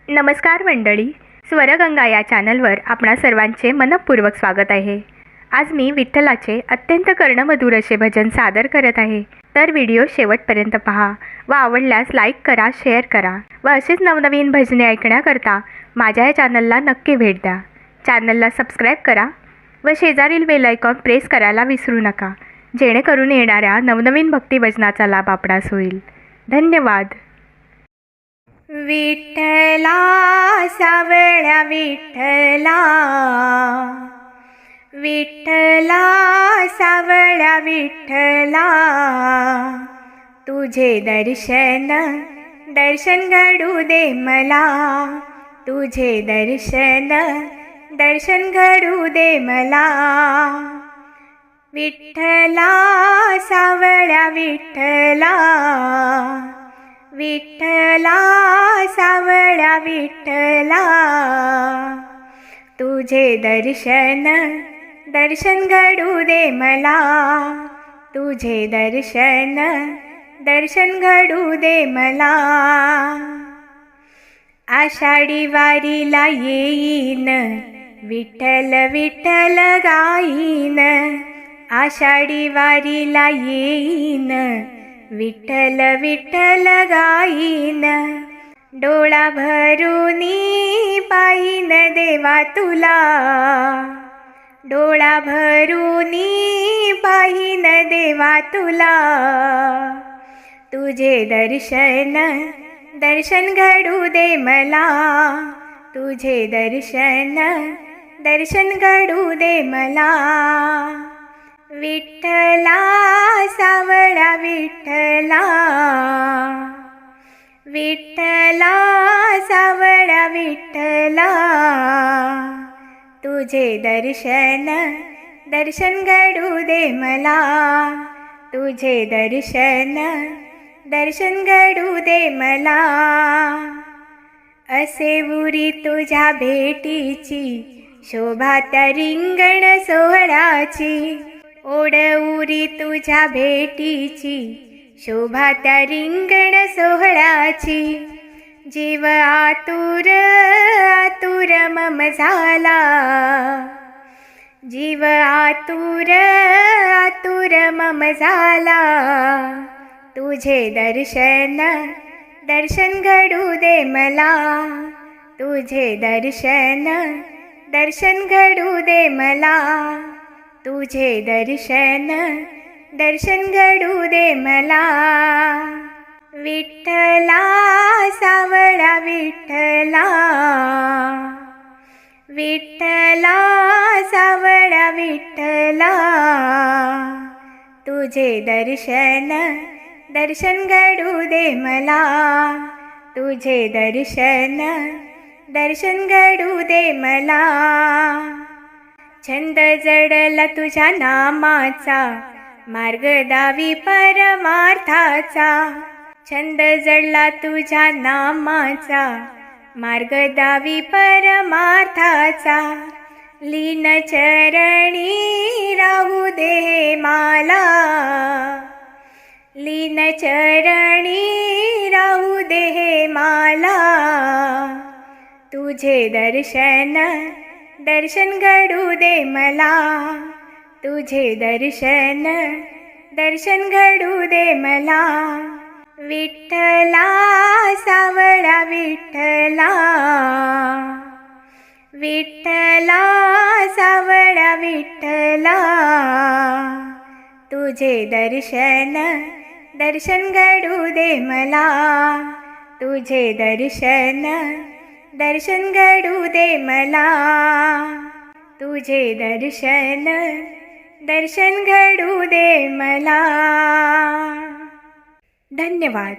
नमस्कार मंडळी, स्वरगंगा या चॅनलवर आपणा सर्वांचे मनपूर्वक स्वागत आहे. आज मी विठ्ठलाचे अत्यंत कर्णमधुर असे भजन सादर करत आहे. तर व्हिडिओ शेवटपर्यंत पहा व आवडल्यास लाईक करा, शेअर करा व असेच नवनवीन भजने ऐकण्याकरता माझ्या या चॅनलला नक्की भेट द्या. चॅनलला सबस्क्राईब करा व शेजारील बेल आयकॉन प्रेस करायला विसरू नका, जेणेकरून येणाऱ्या नवनवीन भक्तिभजनाचा लाभ आपणास होईल. धन्यवाद. विठ्ठला सावळ्या विठ्ठला, विठ्ठला सावळ्या विठ्ठला, तुझे दर्शन दर्शन घडू दे मला, तुझे दर्शन दर्शन घडू दे मला. विठ्ठला सावळ्या विठ्ठला, विठ्ठला सावळ्या विठ्ठला, तुझे दर्शन दर्शन घडू दे मला, तुझे दर्शन दर्शन घडू दे मला. आषाढी वारीला येईन, विठ्ठल विठ्ठल गाईन, आषाढी वारीला येईन, विठ्ठल विठ्ठल गाईन, डोळा भरूनी पाहीन देवा तुला, डोळा भरूनी पाहीन देवा तुला, तुझे दर्शन दर्शन घडू दे मला, तुझे दर्शन दर्शन घडू दे मला. विठ्ठला सावळ्या विठ्ठला, विठ्ठला सावळ्या विठ्ठला, तुझे दर्शन दर्शन घडू दे मला, तुझे दर्शन दर्शन घडू दे मला. असे उरी तुझ्या भेटीची, शोभा त्या रिंगण सोहळ्याची, ओढ उरी तुझ्या भेटीची, शोभा त्या रिंगण सोहळ्याची, जीव आतुर आतुर मम झाला, जीव आतुर आतुर मम झाला, तुझे दर्शन दर्शन घडू दे मला, तुझे दर्शन दर्शन घडू दे मला, तुझे दर्शन दर्शन घडू दे मला. विठ्ठला सावळ्या विठ्ठला, विठ्ठला सावळ्या विठ्ठला, तुझे दर्शन दर्शन घडू दे मला, तुझे दर्शन दर्शन घडू दे मला. छंद जडला तुझ्या नामाचा, मार्ग दावी परमार्थाचा, छंद जडला तुझ्या नामाचा, मार्ग दावी परमार्थाचा, लीन चरणी राहू दे माला, लीन चरणी राहू दे माला, तुझे दर्शन दर्शन घडू दे मला, तुझे दर्शन दर्शन घडू दे मला. विठ्ठला सावळ्या विठ्ठला, विठ्ठला सावळ्या विठ्ठला, तुझे दर्शन दर्शन घडू दे मला, तुझे दर्शन दर्शन घडू दे मला, तुझे दर्शन दर्शन घडू दे मला. धन्यवाद.